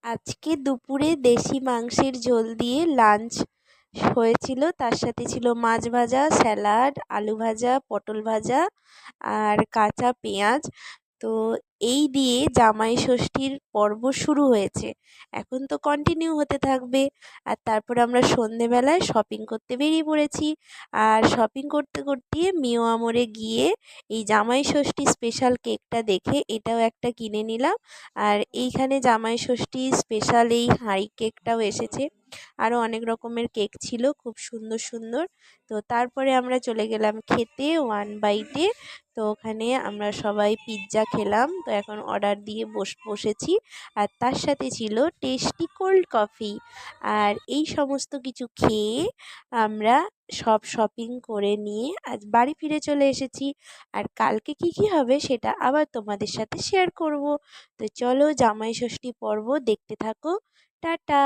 আজকে দুপুরে দেশি মাংসের ঝোল দিয়ে লাঞ্চ হয়েছিল। তার সাথে ছিল মাছ ভাজা, স্যালাড, আলু ভাজা, পটল ভাজা আর কাঁচা পেঁয়াজ। তো এই দিয়ে জামাই ষষ্ঠীর পর্ব শুরু হয়েছে। এখন তো কন্টিনিউ হতে থাকবে। আর তারপর আমরা সন্ধেবেলায় শপিং করতে বেরিয়ে পড়েছি। আর শপিং করতে করতে মিও আমরে গিয়ে এই জামাই ষষ্ঠী স্পেশাল কেকটা দেখে এটাও একটা কিনে নিলাম। আর এইখানে জামাই ষষ্ঠী স্পেশাল এই হাঁড়ি কেকটাও এসেছে। আরও অনেক রকমের কেক ছিল, খুব সুন্দর সুন্দর। তো তারপরে আমরা চলে গেলাম খেতে ওয়ান বাইটে। তো ওখানে আমরা সবাই পিৎজা খেলাম। তো এখন অর্ডার দিয়ে বসেছি। আর তার সাথে ছিল টেস্টি কোল্ড কফি। আর এই সমস্ত কিছু খেয়ে আমরা সব শপিং করে নিয়ে আজ বাড়ি ফিরে চলে এসেছি। আর কালকে কি কি হবে সেটা আবার তোমাদের সাথে শেয়ার করব। তো চলো জামাই ষষ্ঠী পর্ব দেখতে থাকো। টাটা।